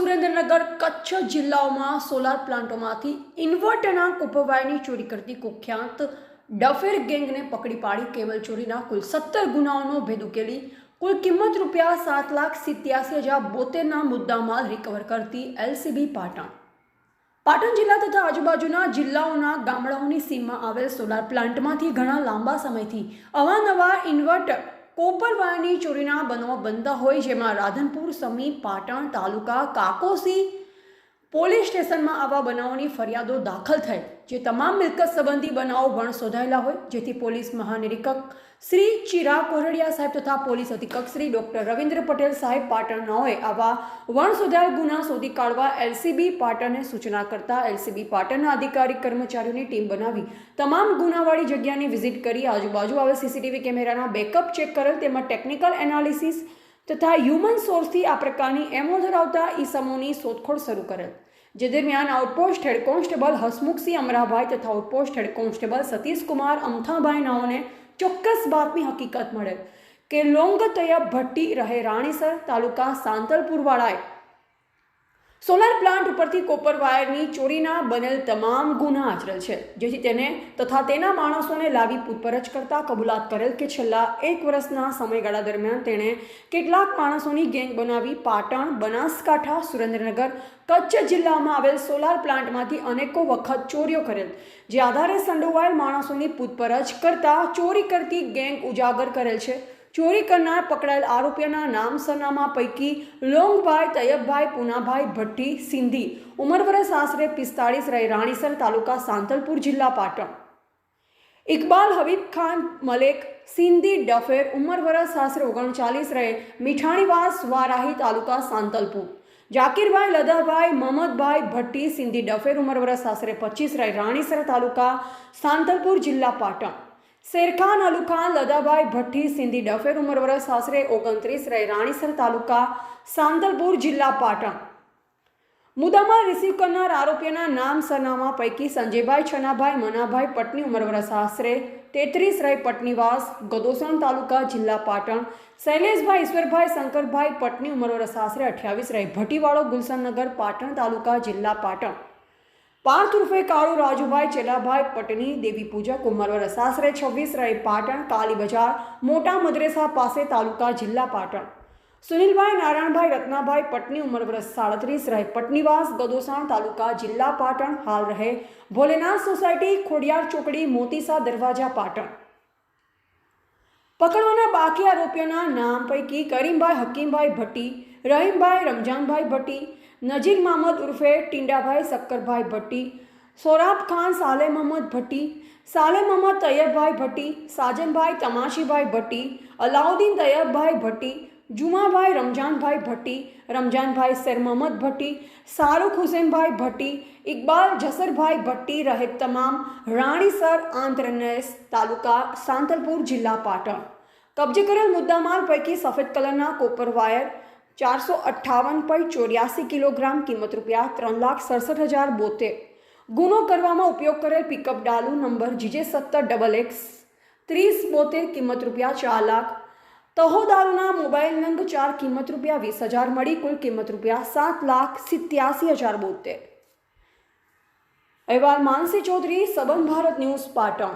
સુરેન્દ્રનગર કચ્છ જિલ્લાઓમાં solar પ્લાન્ટોમાંથી ઇન્વર્ટરના copper વાયરની ચોરી કરતી કુખ્યાત ડફેર ગેંગને પકડી પાડી કેબલ ચોરીના કુલ 17 ગુનાઓનો ભેદ ઉકેલી કુલ કિંમત ₹7,87,072ના મુદ્દામાલ રિકવર કરતી એલસીબી પાટણ જિલ્લા તથા આજુબાજુના જિલ્લાઓના ગામડાઓની સીમમાં આવેલ સોલાર પ્લાન્ટમાંથી ઘણા લાંબા સમયથી અવારનવાર ઇન્વર્ટર કોપર વાયરની ચોરીના બનાવો બનતા હોય, જેમાં રાધનપુર સમી પાટણ તાલુકા કાકોસી પોલીસ સ્ટેશનમાં આવા બનાવોની ફરિયાદો દાખલ થઈ, જે તમામ મિલકત સંબંધી બનાવો વણ શોધાયેલા હોય, જેથી પોલીસ મહાનિરીક્ષક શ્રી ચિરાગ કોરડિયા સાહેબ તથા પોલીસ અધિક્ષક શ્રી ડોક્ટર રવિન્દ્ર પટેલ સાહેબ પાટણનાઓએ આવા વણ શોધાયેલ ગુના શોધી કાઢવા એલસીબી પાટણને સૂચના કરતા એલસીબી પાટણના અધિકારી કર્મચારીઓની ટીમ બનાવી તમામ ગુનાવાળી જગ્યાની વિઝિટ કરી આજુબાજુ આવેલ સીસીટીવી કેમેરાના બેકઅપ ચેક કરેલ, તેમજ ટેકનિકલ એનાલિસિસ તથા હ્યુમન સોર્સથી આ પ્રકારની એમઓ ધરાવતા ઈસમોની શોધખોળ શરૂ કરેલ, જે દરમિયાન outpost head constable Hasmukhsinh Amrabhai તથા આઉટપોસ્ટ હેડ કોન્સ્ટેબલ સતીશકુમાર અમથાભાઈ નાઓને ચોક્કસ બાતમી હકીકત મળેલ કે લોંગ તૈયબ ભટ્ટી રહે રાણીસર તાલુકા સાંતલપુરવાળાએ સોલાર પ્લાન્ટ ઉપરથી કોપર વાયરની ચોરીના બનેલ તમામ ગુના આચરેલ છે, જેથી તેને તથા તેના માણસોને લાવી પૂછપરછ કરતા કબૂલાત કરેલ કે છેલ્લા 1 વર્ષના સમયગાળા દરમિયાન તેણે કેટલાક માણસોની ગેંગ બનાવી પાટણ, બનાસકાંઠા, સુરેન્દ્રનગર, કચ્છ જિલ્લામાં આવેલ સોલાર પ્લાન્ટમાંથી અનેકો વખત ચોરીઓ કરેલ, જે આધારે સંડોવાયેલ માણસોની પૂછપરછ કરતા ચોરી કરતી ગેંગ ઉજાગર કરેલ છે। ચોરી કરનાર પકડાયેલ આરોપીઓના નામ સરનામા પૈકી લોંગભાઈ તૈયબભાઈ પુનાભાઈ ભટ્ટી સિંધી ઉંમર વર્ષ આશરે 45 રહે રાણીસર તાલુકા સાંતલપુર જિલ્લા પાટણ, ઇકબાલ હબીબ ખાન મલેક સિંધી ડફેર ઉંમર વર્ષ આશરે 39 રહે મીઠાણીવાસ વારાહી તાલુકા સાંતલપુર, જાકીરભાઈ લદાભાઈ મહમદભાઈ ભટ્ટી સિંધી ડફેર ઉંમર વર્ષ આશરે 25 રહે રાણીસર તાલુકા સાંતલપુર જિલ્લા પાટણ, શેરખાન અલુખાન લદાભાઈ ભટ્ટી સિંધી ડફેર ઉંમર વર્ષ આશરે 29 રહે રાણીસર તાલુકા સાંતલપુર જિલ્લા પાટણ। મુદ્દામાલ રિસીવ કરનાર આરોપીઓના નામ સરનામા પૈકી સંજયભાઈ છનાભાઈ મનાભાઈ પટની ઉંમર વર્ષ આશરે 33 રહે પટનીવાસ ગદોસણ તાલુકા જિલ્લા પાટણ, શૈલેષભાઈ ઈશ્વરભાઈ શંકરભાઈ પટની ઉંમર વર્ષ આશરે 28 રહે ભટીવાળો ગુલશનનગર પાટણ તાલુકા જિલ્લા પાટણ, પાર્થ ઉર્ફે કાળુ રાજુભાઈ ચેલાભાઈ પટની દેવી પૂજક ઉંમર વર્ષ આશરે 26 રહે પાટણ કાલી બજાર મોટા મદ્રેસા પાસે તાલુકા જિલ્લા પાટણ, સુનિલભાઈ નારાયણભાઈ રત્નાભાઈ પટની ઉંમર વર્ષ 37 રહે પટનીવાસ ગદોસાણ તાલુકા જિલ્લા પાટણ, હાલ રહે ભોલેનાથ સોસાયટી ખોડિયાર ચોકડી મોતીસા દરવાજા પાટણ। પકડવાના બાકી આરોપીઓના નામ પૈકી કરીમભાઈ હકીમભાઈ ભટ્ટી, રહીમભાઈ રમજાનભાઈ ભટ્ટી, નજીર મહમદ ઉર્ફે ટીંડાભાઈ શક્કરભાઈ ભટ્ટી, સોરાબ ખાન સાલે મહમદ ભટ્ટી, સાલે મહમદ તૈયબભાઈ ભટ્ટી, સાજનભાઈ તમાશીભાઈ ભટ્ટી, અલાઉદ્દીન તૈયબભાઈ ભટ્ટી, જુમાભાઈ રમજાનભાઈ ભટ્ટી, રમજાનભાઈ શેર મહમદ ભટ્ટી, શાહરુખ હુસેનભાઈ ભટ્ટી, ઇકબાલ જસરભાઈ ભટ્ટી રહે તમામ રાણીસર આંધ્રનેસ તાલુકા સાંતલપુર જિલ્લા પાટણ। કબજે કરેલ મુદ્દામાલ પૈકી સફેદ કલરના કોપર વાયર 458.84 કિલોગ્રામ કિંમત ₹3,67,072, ગુનો કરવામાં ઉપયોગ કરેલ પિકઅપ ડાલુ નંબર GJ17XX 3072 કિંમત ₹4 લાખ, તહો દારૂના મોબાઈલ નંગ 4 કિંમત ₹20,000 મળી કુલ કિંમત ₹7,87,072। અહેવાલ માનસી ચૌધરી, સંબંધ ભારત ન્યૂઝ પાટણ।